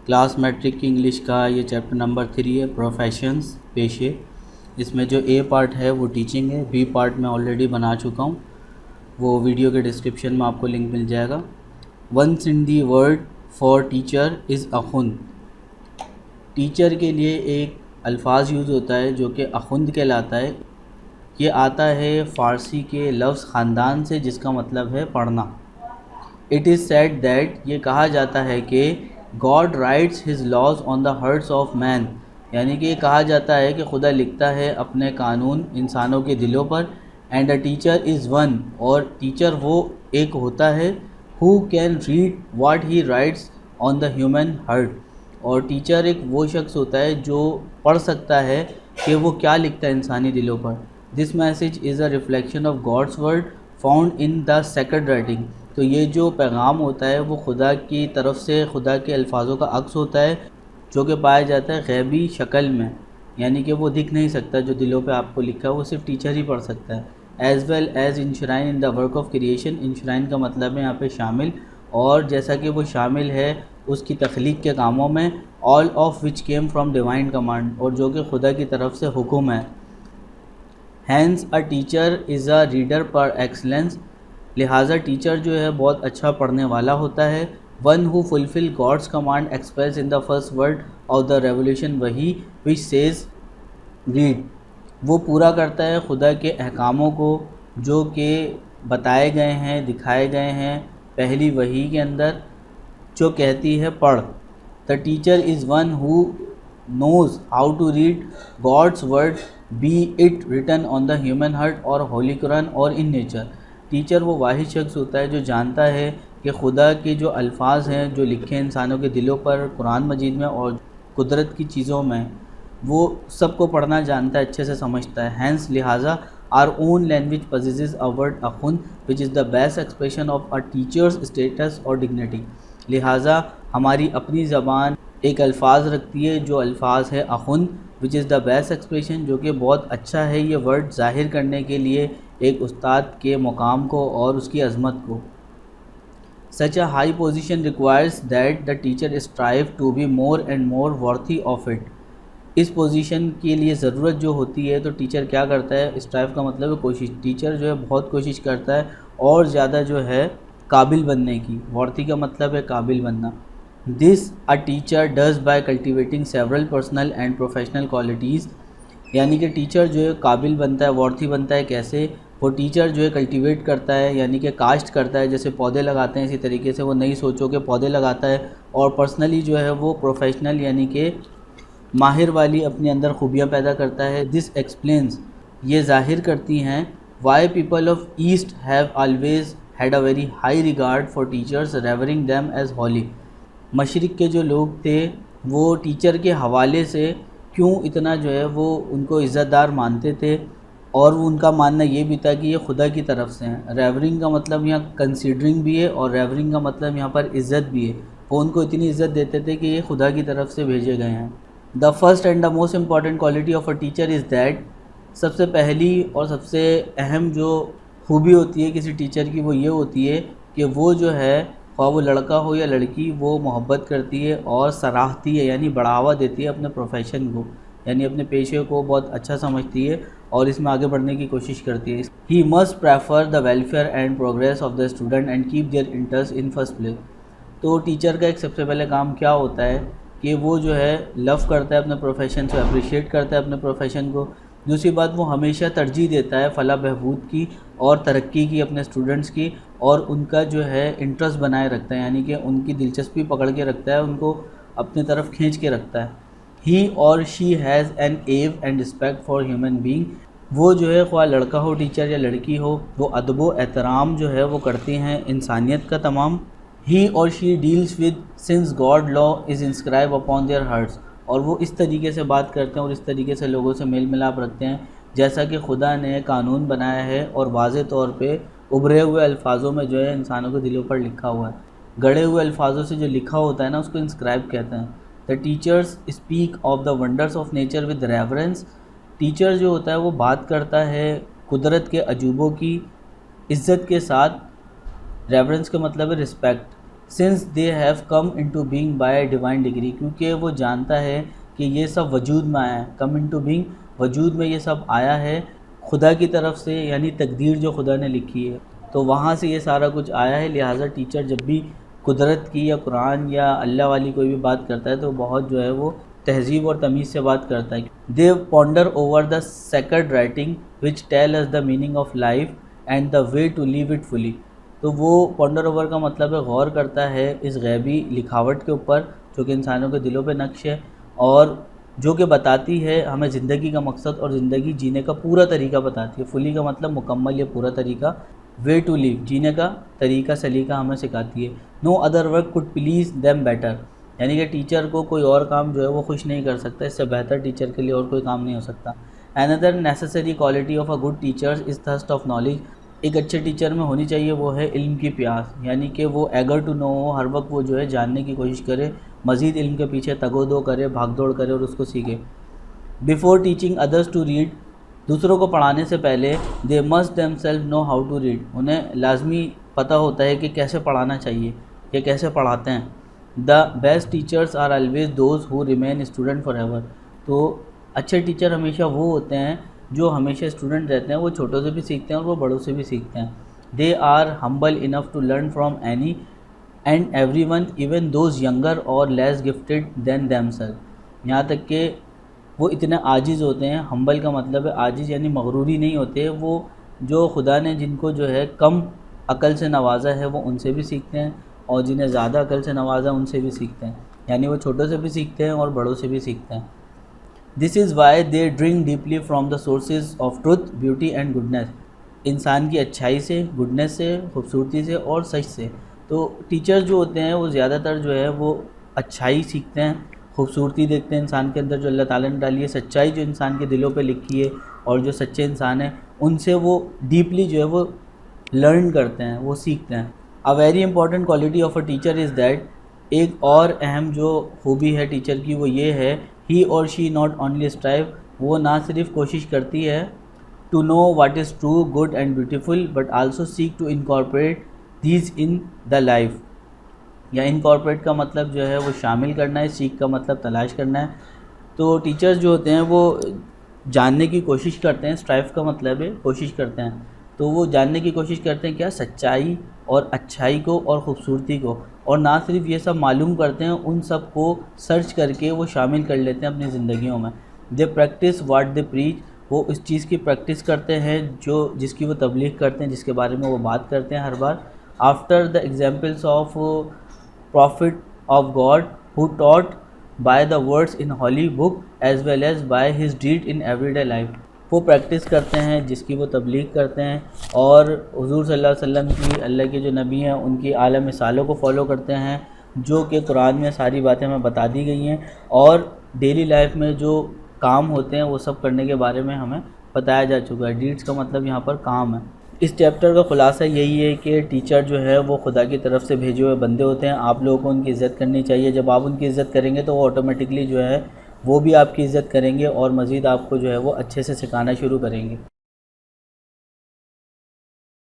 Class matric کی English کا یہ چیپٹر نمبر 3 ہے، پروفیشنز، پیشے۔ اس میں جو اے پارٹ ہے وہ ٹیچنگ ہے، بی پارٹ میں آلریڈی بنا چکا ہوں، وہ ویڈیو کے ڈسکرپشن میں آپ کو لنک مل جائے گا۔ Once in the word for teacher is اخند۔ ٹیچر کے لیے ایک الفاظ یوز ہوتا ہے جو کہ اخند کہلاتا ہے۔ یہ آتا ہے فارسی کے لفظ خاندان سے، جس کا مطلب ہے پڑھنا۔ اٹ از سیڈ دیٹ، یہ کہا جاتا ہے کہ God writes his laws on the hearts of men, یعنی کہ یہ کہا جاتا ہے کہ خدا لکھتا ہے اپنے قانون انسانوں کے دلوں پر۔ And a teacher is one, اور ٹیچر وہ ایک ہوتا ہے who can read what he writes on the human heart، اور ٹیچر ایک وہ شخص ہوتا ہے جو پڑھ سکتا ہے کہ وہ کیا لکھتا ہے انسانی دلوں پر۔ This message is a reflection of God's word found in the sacred writing, تو یہ جو پیغام ہوتا ہے وہ خدا کی طرف سے، خدا کے الفاظوں کا عکس ہوتا ہے جو کہ پایا جاتا ہے غیبی شکل میں، یعنی کہ وہ دکھ نہیں سکتا، جو دلوں پہ آپ کو لکھا ہے وہ صرف ٹیچر ہی پڑھ سکتا ہے۔ As well as enshrine in the work of creation, enshrine کا مطلب ہے یہاں پہ شامل، اور جیسا کہ وہ شامل ہے اس کی تخلیق کے کاموں میں، all of which came from divine command, اور جو کہ خدا کی طرف سے حکم ہے۔ Hence a teacher is a reader par excellence, لہٰذا ٹیچر جو ہے بہت اچھا پڑھنے والا ہوتا ہے۔ One who fulfil God's command express in the first word of the revelation وہی وچ سیز ریڈ، وہ پورا کرتا ہے خدا کے احکاموں کو جو کہ بتائے گئے ہیں، دکھائے گئے ہیں پہلی وحی کے اندر، جو کہتی ہے پڑھ۔ The teacher is one who knows how to read God's word be it written on the human heart اور ہولی قرآن اور ان نیچر۔ ٹیچر وہ واحد شخص ہوتا ہے جو جانتا ہے کہ خدا کے جو الفاظ ہیں جو لکھے انسانوں کے دلوں پر قرآن مجید میں اور قدرت کی چیزوں میں، وہ سب کو پڑھنا جانتا ہے، اچھے سے سمجھتا ہے۔ ہینس لہٰذا our own language possesses a word akhund which is the best expression of a teacher's status or dignity، لہٰذا ہماری اپنی زبان ایک الفاظ رکھتی ہے جو الفاظ ہے اخند which is the best expression، جو کہ بہت اچھا ہے یہ ورڈ ظاہر کرنے کے لیے ایک استاد کے مقام کو اور اس کی عظمت کو۔ such a high position requires that the teacher strive to be more and more worthy of it، اس پوزیشن کے لیے ضرورت جو ہوتی ہے تو ٹیچر کیا کرتا ہے، اسٹرائیو کا مطلب ہے کوشش، ٹیچر جو ہے بہت کوشش کرتا ہے اور زیادہ جو ہے قابل بننے کی، ورتھی کا مطلب ہے قابل بننا۔ This a teacher does by cultivating several personal and professional qualities, یعنی کہ ٹیچر جو ہے قابل بنتا ہے، ورتھی بنتا ہے کیسے، وہ ٹیچر جو ہے کلٹیویٹ کرتا ہے، یعنی کہ کاشت کرتا ہے، جیسے پودے لگاتے ہیں اسی طریقے سے وہ نئی سوچوں کے پودے لگاتا ہے، اور پرسنلی جو ہے وہ پروفیشنل یعنی کہ ماہر والی اپنے اندر خوبیاں پیدا کرتا ہے۔ دس ایکسپلینز، یہ ظاہر کرتی ہیں، why people of East have always had a very high regard for teachers revering them as holy, مشرق کے جو لوگ تھے وہ ٹیچر کے حوالے سے کیوں اتنا جو ہے وہ ان کو عزت دار مانتے تھے، اور ان کا ماننا یہ بھی تھا کہ یہ خدا کی طرف سے ہیں۔ ریورنگ کا مطلب یہاں کنسیڈرنگ بھی ہے، اور ریورنگ کا مطلب یہاں پر عزت بھی ہے، وہ ان کو اتنی عزت دیتے تھے کہ یہ خدا کی طرف سے بھیجے گئے ہیں۔ The first and the most important quality of a teacher is that، سب سے پہلی اور سب سے اہم جو خوبی ہوتی ہے کسی ٹیچر کی وہ یہ ہوتی ہے کہ وہ جو ہے خواہ وہ لڑکا ہو یا لڑکی، وہ محبت کرتی ہے اور سراہتی ہے، یعنی بڑھاوا دیتی ہے اپنے پروفیشن کو، یعنی اپنے پیشے کو بہت اچھا سمجھتی ہے اور اس میں آگے بڑھنے کی کوشش کرتی ہے۔ He must prefer the welfare and progress of the student and keep their interest in first place، تو ٹیچر کا ایک سب سے پہلے کام کیا ہوتا ہے کہ وہ جو ہے لو کرتا ہے اپنے پروفیشن سے، اپریشیٹ کرتا ہے اپنے پروفیشن کو۔ دوسری بات، وہ ہمیشہ ترجیح دیتا ہے فلاح بہبود کی اور ترقی کی اپنے اسٹوڈنٹس کی، اور ان کا جو ہے انٹرسٹ بنائے رکھتا ہے، یعنی کہ ان کی دلچسپی پکڑ کے رکھتا ہے، ان کو اپنے طرف کھینچ کے رکھتا ہے۔ ہی اور شی ہیز این ایو and respect for human being, وہ جو ہے خواہ لڑکا ہو ٹیچر یا لڑکی ہو، وہ ادب و احترام جو ہے وہ کرتے ہیں انسانیت کا تمام۔ He or she deals with since God law is inscribed upon their hearts، اور وہ اس طریقے سے بات کرتے ہیں اور اس طریقے سے لوگوں سے میل ملاپ رکھتے ہیں جیسا کہ خدا نے قانون بنایا ہے، اور واضح طور پہ ابھرے ہوئے الفاظوں میں جو ہے انسانوں کے دلوں پر لکھا ہوا ہے۔ گڑے ہوئے الفاظوں سے جو لکھا ہوتا ہے نا اس کو انسکرائب کہتے ہیں۔ The teachers speak of the wonders of nature with reverence، teacher جو ہوتا ہے وہ بات کرتا ہے قدرت کے عجوبوں کی عزت کے ساتھ، ریورنس کا مطلب ہے respect, since they have come into being by divine degree, کیونکہ وہ جانتا ہے کہ یہ سب وجود میں آیا ہے. کم انٹو بینگ، وجود میں یہ سب آیا ہے خدا کی طرف سے، یعنی تقدیر جو خدا نے لکھی ہے، تو وہاں سے یہ سارا کچھ آیا ہے. لہٰذا ٹیچر جب بھی قدرت کی یا قرآن یا اللہ والی کوئی بھی بات کرتا ہے تو بہت جو ہے وہ تہذیب اور تمیز سے بات کرتا ہے. They ponder over the sacred writing which tell us the meaning of life and the way to live it fully. تو وہ پونڈر اوور کا مطلب ہے غور کرتا ہے اس غیبی لکھاوٹ کے اوپر جو کہ انسانوں کے دلوں پہ نقش ہے، اور جو کہ بتاتی ہے ہمیں زندگی کا مقصد اور زندگی جینے کا پورا طریقہ بتاتی ہے. فلی کا مطلب مکمل یا پورا طریقہ. وے ٹو لیو، جینے کا طریقہ سلیقہ ہمیں سکھاتی ہے. No other work could please them better, یعنی کہ ٹیچر کو کوئی اور کام جو ہے وہ خوش نہیں کر سکتا، اس سے بہتر ٹیچر کے لیے اور کوئی کام نہیں ہو سکتا. Another necessary quality of a good teacher is thirst of knowledge. ایک اچھے ٹیچر میں ہونی چاہیے وہ ہے علم کی پیاس، یعنی کہ وہ ایگر ٹو نو ہو، ہر وقت وہ جو ہے جاننے کی کوشش کرے، مزید علم کے پیچھے تگ و دو کرے، بھاگ دوڑ کرے اور اس کو سیکھے. Before teaching others to read، دوسروں کو پڑھانے سے پہلے they must themselves know how to read، انہیں لازمی پتہ ہوتا ہے کہ کیسے پڑھانا چاہیے یا کیسے پڑھاتے ہیں. The best teachers are always those who remain student forever. تو اچھے ٹیچر ہمیشہ وہ ہوتے ہیں جو ہمیشہ اسٹوڈنٹ رہتے ہیں، وہ چھوٹوں سے بھی سیکھتے ہیں اور وہ بڑوں سے بھی سیکھتے ہیں. They are humble enough to learn from any and everyone, even those younger or less gifted than themselves. یہاں تک کہ وہ اتنے عاجز ہوتے ہیں. ہمبل کا مطلب ہے عاجز، یعنی مغروری نہیں ہوتے. وہ جو خدا نے جن کو جو ہے کم عقل سے نوازا ہے وہ ان سے بھی سیکھتے ہیں، اور جنہیں زیادہ عقل سے نوازا ان سے بھی سیکھتے ہیں، یعنی وہ چھوٹوں سے بھی سیکھتے ہیں اور بڑوں سے بھی سیکھتے ہیں. This is why they drink deeply from the sources of truth, beauty and goodness. انسان کی اچھائی سے، گڈنیس سے، خوبصورتی سے اور سچ سے. تو ٹیچر جو ہوتے ہیں وہ زیادہ تر جو ہے وہ اچھائی سیکھتے ہیں، خوبصورتی دیکھتے ہیں انسان کے اندر جو اللہ تعالیٰ نے ڈالی ہے، سچائی جو انسان کے دلوں پہ لکھی ہے، اور جو سچے انسان ہیں ان سے وہ ڈیپلی جو ہے وہ لرن کرتے ہیں، وہ سیکھتے ہیں. A very important quality of a teacher is that، ایک اور اہم جو خوبی ہے ٹیچر کی وہ یہ ہے he or she not only strive، وہ نہ صرف کوشش کرتی ہے to know what is true, good and beautiful, but also seek to incorporate these in the life. یا incorporate کا مطلب جو ہے وہ شامل کرنا ہے، seek کا مطلب تلاش کرنا ہے. تو ٹیچرز جو ہوتے ہیں وہ جاننے کی کوشش کرتے ہیں، strive کا مطلب ہے کوشش کرتے ہیں، تو وہ جاننے کی کوشش کرتے ہیں کیا، سچائی اور اچھائی کو اور خوبصورتی کو، اور نہ صرف یہ سب معلوم کرتے ہیں، ان سب کو سرچ کر کے وہ شامل کر لیتے ہیں اپنی زندگیوں میں. دے پریکٹس واٹ دے پریچ، وہ اس چیز کی پریکٹس کرتے ہیں جس کی وہ تبلیغ کرتے ہیں، جس کے بارے میں وہ بات کرتے ہیں ہر بار. After the examples of prophet of God who taught by the words in holy book as well as by his deed in every day life. وہ پریکٹس کرتے ہیں جس کی وہ تبلیغ کرتے ہیں، اور حضور صلی اللہ علیہ وسلم کی، اللہ کے جو نبی ہیں ان کی اعلیٰ مثالوں کو فالو کرتے ہیں جو کہ قرآن میں ساری باتیں ہمیں بتا دی گئی ہیں، اور ڈیلی لائف میں جو کام ہوتے ہیں وہ سب کرنے کے بارے میں ہمیں بتایا جا چکا ہے. ڈیڈس کا مطلب یہاں پر کام ہے. اس چیپٹر کا خلاصہ یہی ہے کہ ٹیچر جو ہے وہ خدا کی طرف سے بھیجے ہوئے بندے ہوتے ہیں. آپ لوگوں کو ان کی عزت کرنی چاہیے. جب آپ ان کی عزت کریں گے تو وہ آٹومیٹکلی جو ہے وہ بھی آپ کی عزت کریں گے، اور مزید آپ کو جو ہے وہ اچھے سے سکھانا شروع کریں گے.